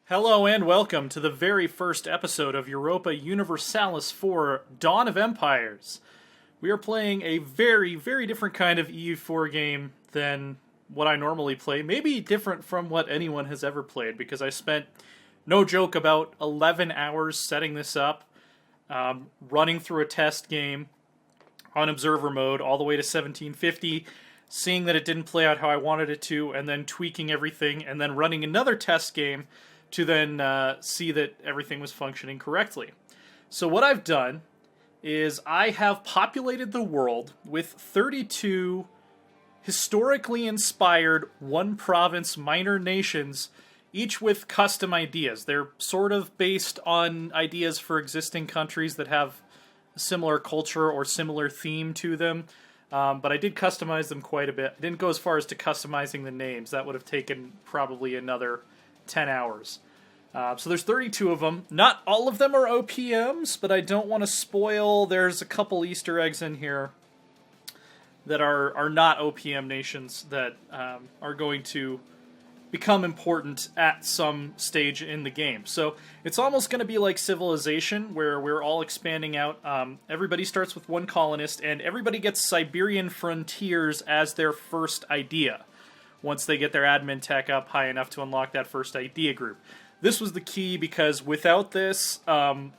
Hello and welcome to the very first episode of Europa Universalis for Dawn of Empires. We are playing a very, very different kind of EU4 game than what I normally play. Maybe different from what anyone has ever played, because I spent, no joke, about 11 hours setting this up, running through a test game on observer mode all the way to 1750, seeing that it didn't play out how I wanted it to, and then tweaking everything, and then running another test game to then see that everything was functioning correctly. So what I've done is I have populated the world with 32 historically inspired one-province minor nations, each with custom ideas. They're sort of based on ideas for existing countries that have a similar culture or similar theme to them. But I did customize them quite a bit. I didn't go as far as to customizing the names. That would have taken probably another 10 hours. So there's 32 of them. Not all of them are OPMs, but I don't want to spoil. There's a couple Easter eggs in here that are not OPM nations that are going to become important at some stage in the game. So it's almost going to be like Civilization, where we're all expanding out. Everybody starts with one colonist, and everybody gets Siberian frontiers as their first idea, once they get their admin tech up high enough to unlock that first idea group. This was the key, because without this,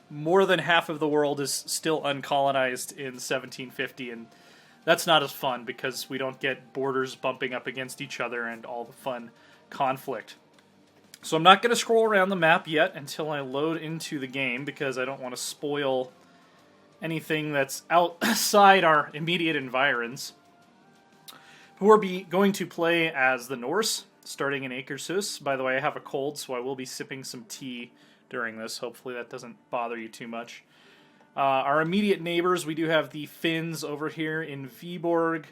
more than half of the world is still uncolonized in 1750, and that's not as fun because we don't get borders bumping up against each other and all the fun conflict. So I'm not going to scroll around the map yet until I load into the game, because I don't want to spoil anything that's outside our immediate environs. Who are going to play as the Norse, starting in Akershus. By the way, I have a cold, so I will be sipping some tea during this. Hopefully that doesn't bother you too much. Our immediate neighbors, we do have the Finns over here in Viborg.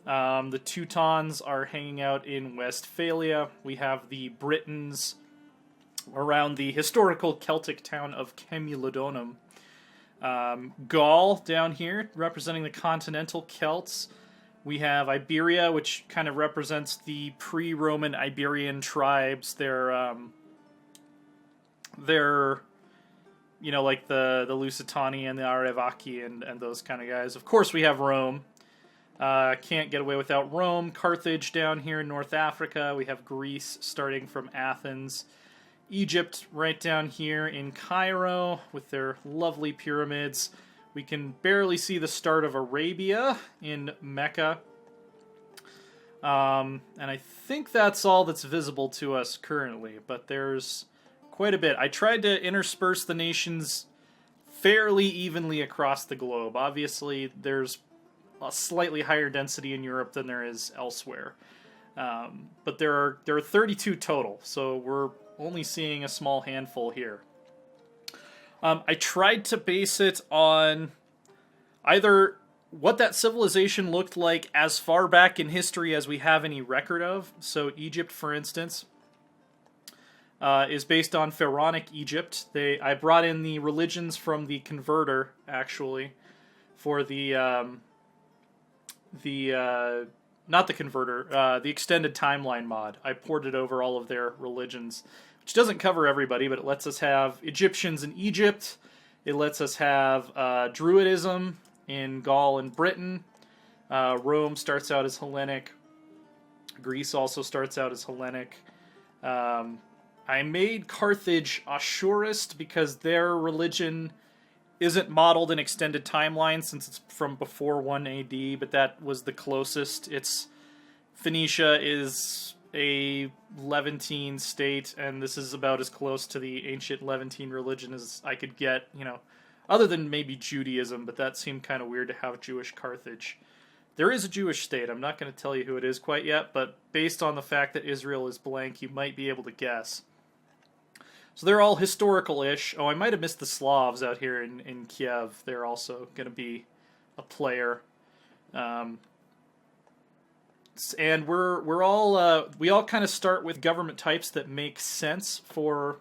The Teutons are hanging out in Westphalia. We have the Britons around the historical Celtic town of Camulodunum. Gaul down here, representing the continental Celts. We have Iberia, which kind of represents the pre-Roman Iberian tribes. They're like the Lusitani and the Arevaki and those kind of guys. Of course, we have Rome. Can't get away without Rome. Carthage down here in North Africa. We have Greece starting from Athens. Egypt right down here in Cairo with their lovely pyramids. We can barely see the start of Arabia in Mecca. And I think that's all that's visible to us currently, but there's quite a bit. I tried to intersperse the nations fairly evenly across the globe. Obviously, there's a slightly higher density in Europe than there is elsewhere. But there are 32 total, so we're only seeing a small handful here. I tried to base it on either what that civilization looked like as far back in history as we have any record of. So Egypt, for instance, is based on Pharaonic Egypt. I brought in the religions from the Converter, actually, for the not the Converter, the Extended Timeline mod. I ported over all of their religions, which doesn't cover everybody, but it lets us have Egyptians in Egypt. It lets us have Druidism in Gaul and Britain. Rome starts out as Hellenic. Greece also starts out as Hellenic. I made Carthage Ashurist because their religion isn't modeled in Extended Timeline since it's from before 1 AD, but that was the closest. Phoenicia is a Levantine state, and this is about as close to the ancient Levantine religion as I could get, other than maybe Judaism, but that seemed kind of weird to have Jewish Carthage. There is a Jewish state. I'm not going to tell you who it is quite yet, but based on the fact that Israel is blank, you might be able to guess. So they're all historical-ish. Oh, I might have missed the Slavs out here in Kiev. They're also going to be a player. And we all kind of start with government types that make sense for,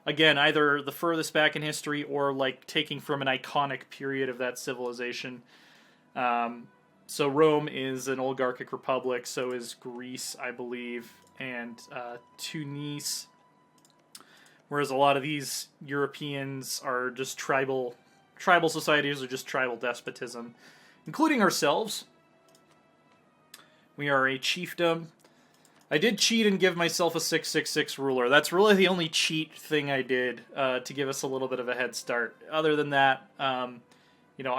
again, either the furthest back in history or like taking from an iconic period of that civilization. So Rome is an oligarchic republic, so is Greece, I believe, and Tunis. whereas a lot of these Europeans are just tribal societies or just tribal despotism, including ourselves. We are a chiefdom. I did cheat and give myself a 666 ruler. That's really the only cheat thing I did to give us a little bit of a head start. Other than that, I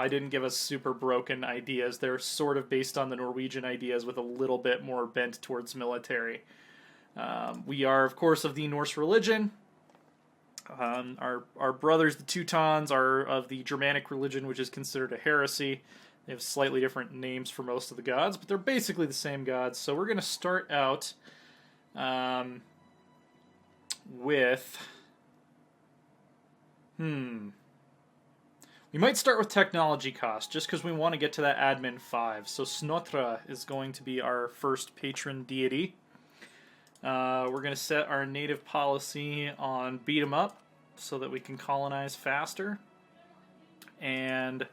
didn't give us super broken ideas. They're sort of based on the Norwegian ideas with a little bit more bent towards military. We are, of course, of the Norse religion. Our brothers, the Teutons, are of the Germanic religion, which is considered a heresy. They have slightly different names for most of the gods, but they're basically the same gods. So we're going to start out with... We might start with technology cost, just because we want to get to that admin 5. So Snotra is going to be our first patron deity. We're going to set our native policy on beat 'em up, so that we can colonize faster. And...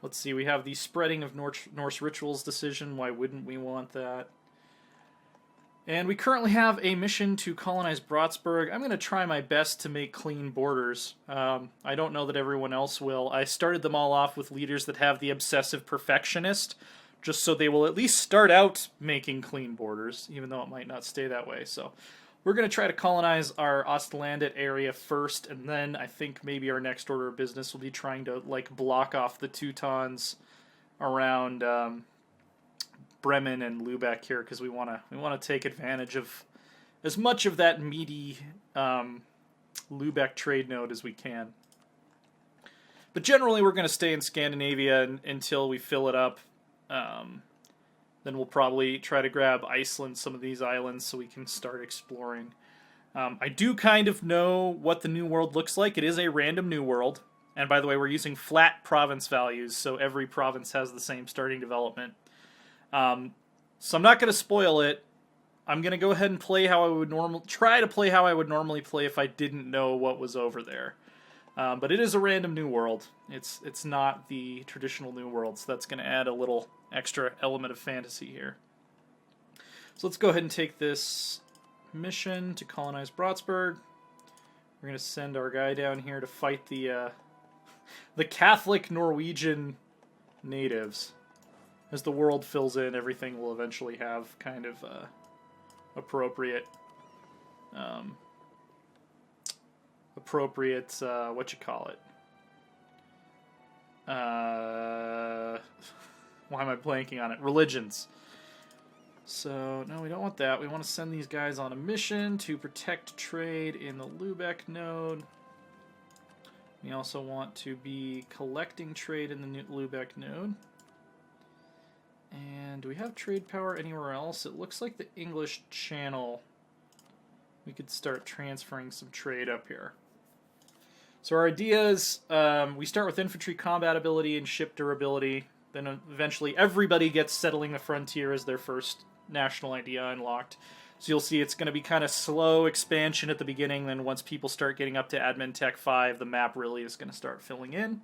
let's see, we have the spreading of Norse rituals decision. Why wouldn't we want that? And we currently have a mission to colonize Brotsburg. I'm going to try my best to make clean borders. I don't know that everyone else will. I started them all off with leaders that have the obsessive perfectionist, just so they will at least start out making clean borders, even though it might not stay that way. So we're going to try to colonize our Ostlandet area first, and then I think maybe our next order of business will be trying to block off the Teutons around Bremen and Lübeck here, because we want to take advantage of as much of that meaty Lübeck trade node as we can. But generally, we're going to stay in Scandinavia until we fill it up. Then we'll probably try to grab Iceland, some of these islands, so we can start exploring. I do kind of know what the New World looks like. It is a random New World. And by the way, we're using flat province values, so every province has the same starting development. So I'm not going to spoil it. I'm going to go ahead and play how I would try to play how I would normally play if I didn't know what was over there. But it is a random New World. It's not the traditional New World, so that's going to add a little extra element of fantasy here. So let's go ahead and take this mission to colonize Brotsburg. We're going to send our guy down here to fight the Catholic Norwegian natives. As the world fills in, everything will eventually have kind of appropriate what you call it? Why am I blanking on it? Religions. So, no, we don't want that. We want to send these guys on a mission to protect trade in the Lübeck node. We also want to be collecting trade in the Lübeck node. And do we have trade power anywhere else? It looks like the English Channel. We could start transferring some trade up here. So our ideas, we start with infantry combat ability and ship durability. Then eventually everybody gets settling the frontier as their first national idea unlocked. So you'll see it's going to be kind of slow expansion at the beginning. Then once people start getting up to Admin Tech 5, the map really is going to start filling in.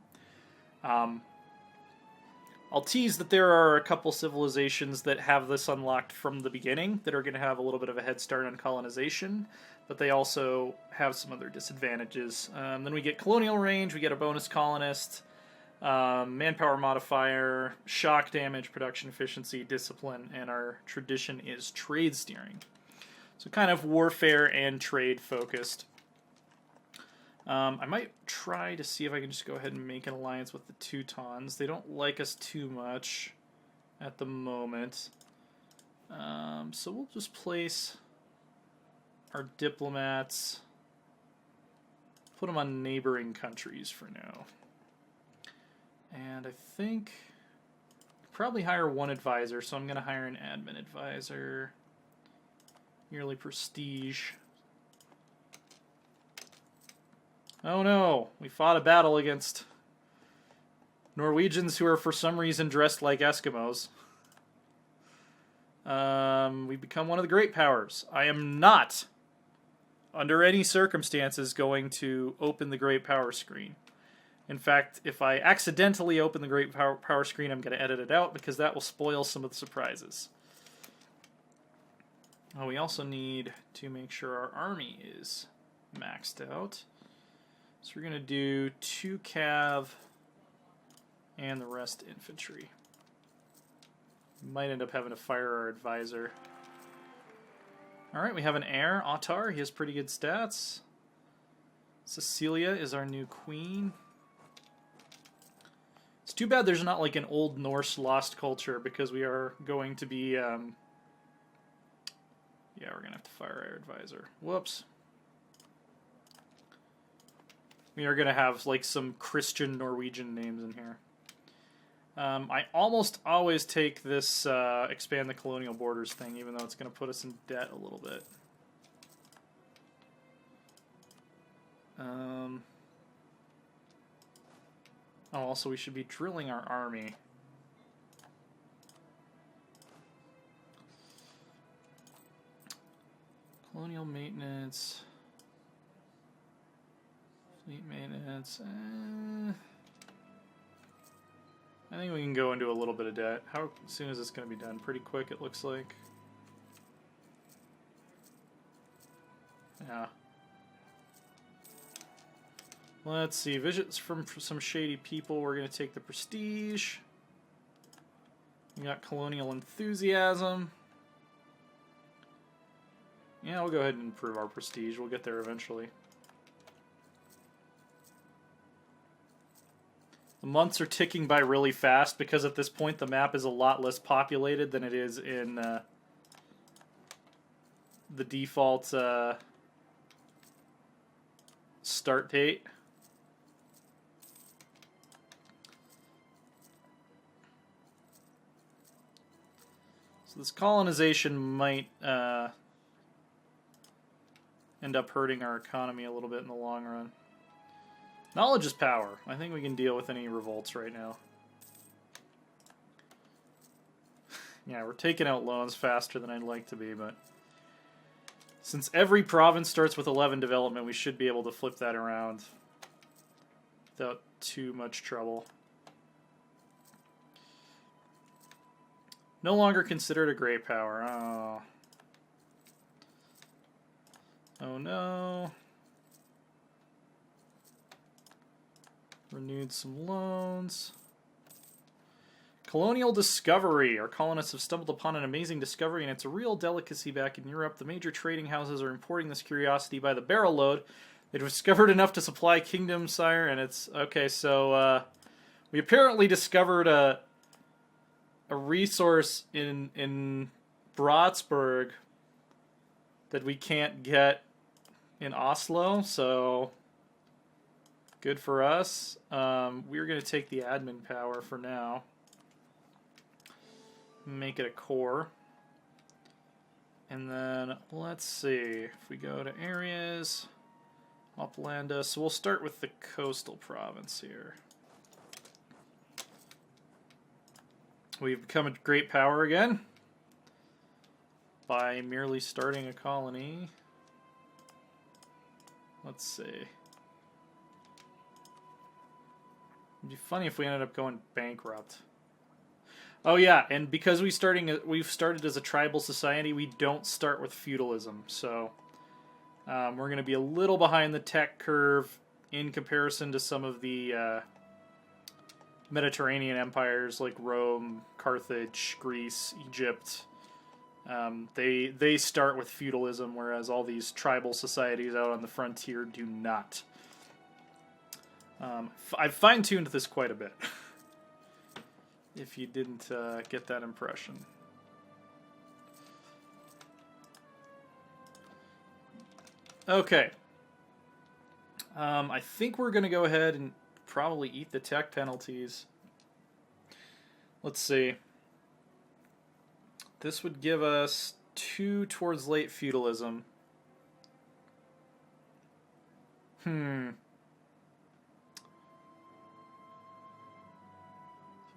I'll tease that there are a couple civilizations that have this unlocked from the beginning that are going to have a little bit of a head start on colonization, but they also have some other disadvantages. Then we get colonial range, we get a bonus colonist, manpower modifier, shock damage, production efficiency, discipline, and our tradition is trade steering. So kind of warfare and trade focused. I might try to see if I can just go ahead and make an alliance with the Teutons. They don't like us too much at the moment. So we'll just place our diplomats, put them on neighboring countries for now. And I think probably hire one advisor, so I'm going to hire an admin advisor. Yearly prestige. Oh no, we fought a battle against Norwegians who are for some reason dressed like Eskimos. We become one of the great powers. I am not, under any circumstances, going to open the great power screen. In fact, if I accidentally open the great power screen, I'm going to edit it out because that will spoil some of the surprises. Oh, we also need to make sure our army is maxed out. So we're going to do 2 cav and the rest infantry. Might end up having to fire our advisor. Alright, we have an heir, Ottar. He has pretty good stats. Cecilia is our new queen. It's too bad there's not like an old Norse lost culture, because we are going to be... yeah, we're going to have to fire our advisor. Whoops. We are going to have like some Christian Norwegian names in here. I almost always take this expand the colonial borders thing, even though it's going to put us in debt a little bit. Also, we should be drilling our army. Colonial maintenance. Fleet maintenance. I think we can go into a little bit of debt. How soon is this going to be done? Pretty quick, it looks like. Yeah. Let's see. Visits from some shady people. We're going to take the prestige. We got colonial enthusiasm. Yeah, we'll go ahead and improve our prestige. We'll get there eventually. The months are ticking by really fast because at this point the map is a lot less populated than it is in the default start date. So this colonization might end up hurting our economy a little bit in the long run. Knowledge is power. I think we can deal with any revolts right now. Yeah, we're taking out loans faster than I'd like to be, but since every province starts with 11 development, we should be able to flip that around without too much trouble. No longer considered a great power. Oh. Oh no. Renewed some loans. Colonial Discovery. Our colonists have stumbled upon an amazing discovery, and it's a real delicacy back in Europe. The major trading houses are importing this curiosity by the barrel load. They've discovered enough to supply Kingdom, sire, and it's... Okay, so, we apparently discovered a resource in Bratsburg that we can't get in Oslo, so... Good for us. We're going to take the admin power for now. Make it a core. And then, let's see. If we go to areas, Upland, so we'll start with the coastal province here. We've become a great power again by merely starting a colony. Let's see. It'd be funny if we ended up going bankrupt. Oh yeah, and because we've started as a tribal society, we don't start with feudalism. So we're going to be a little behind the tech curve in comparison to some of the Mediterranean empires like Rome, Carthage, Greece, Egypt. They start with feudalism, whereas all these tribal societies out on the frontier do not. I've fine-tuned this quite a bit, if you didn't get that impression. Okay. I think we're going to go ahead and probably eat the tech penalties. Let's see. This would give us 2 towards late feudalism.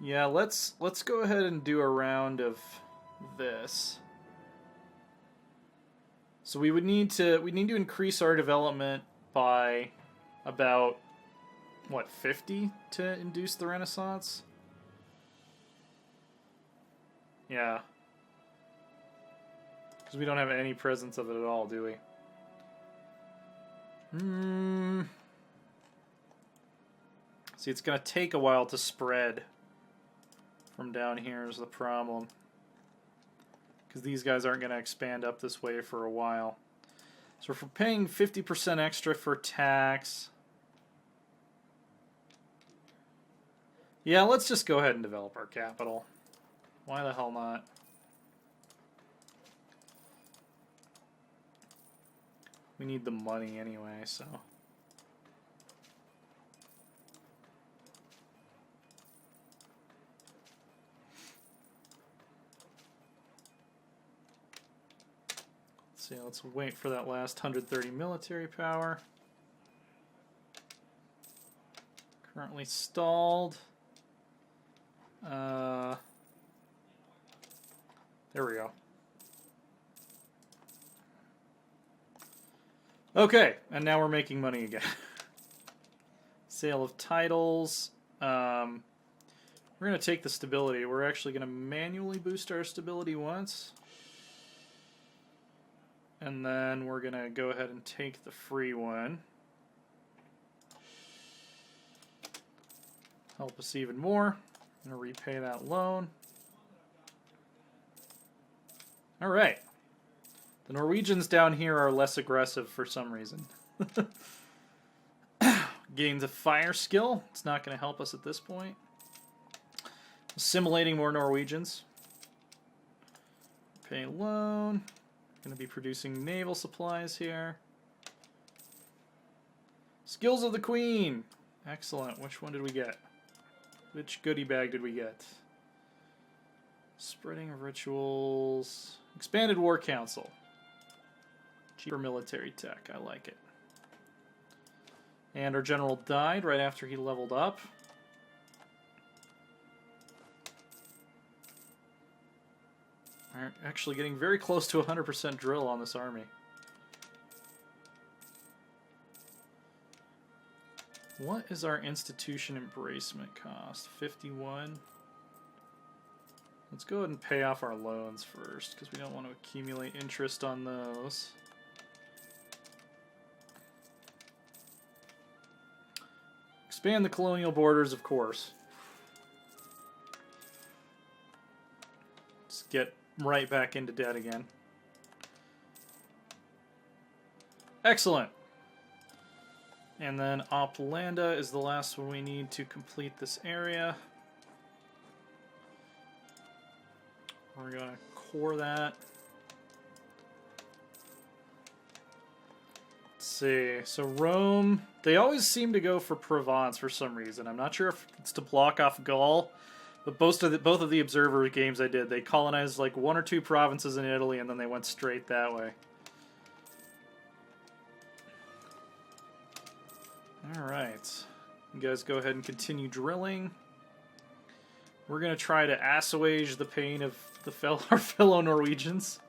Yeah, let's go ahead and do a round of this. So we need to increase our development by about what, 50 to induce the Renaissance? Yeah. Because we don't have any presence of it at all, do we? See, it's going to take a while to spread from down here is the problem. Because these guys aren't going to expand up this way for a while. So if we're paying 50% extra for tax... Yeah, let's just go ahead and develop our capital. Why the hell not? We need the money anyway, so... See, let's wait for that last 130 military power. Currently stalled. There we go. Okay, and now we're making money again. Sale of titles. We're going to take the stability. We're actually going to manually boost our stability once. And then we're going to go ahead and take the free one. Help us even more. I'm going to repay that loan. All right. The Norwegians down here are less aggressive for some reason. Gains a fire skill. It's not going to help us at this point. Assimilating more Norwegians. Pay loan. Going to be producing naval supplies here. Skills of the Queen. Excellent. Which one did we get? Which goodie bag did we get? Spreading of rituals. Expanded War Council. Cheaper military tech. I like it. And our general died right after he leveled up. We're actually getting very close to 100% drill on this army. What is our institution embracement cost? 51. Let's go ahead and pay off our loans first, because we don't want to accumulate interest on those. Expand the colonial borders, of course. Let's get right back into debt again. Excellent. And then Oplanda is the last one we need to complete this area. We're going to core that. Let's see. So Rome, they always seem to go for Provence for some reason. I'm not sure if it's to block off Gaul. But both of the Observer games I did, they colonized like one or two provinces in Italy, and then they went straight that way. Alright. You guys go ahead and continue drilling. We're going to try to assuage the pain of our fellow Norwegians.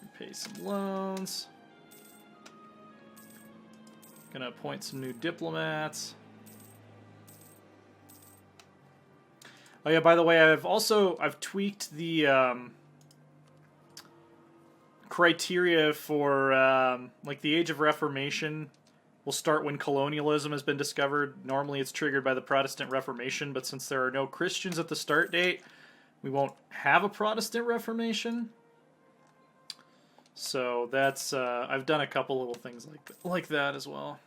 Repay some loans. Going to appoint some new diplomats. Oh yeah, by the way, I've tweaked the criteria for like the Age of Reformation will start when colonialism has been discovered. Normally it's triggered by the Protestant Reformation, but since there are no Christians at the start date, we won't have a Protestant Reformation. So that's I've done a couple little things like that as well.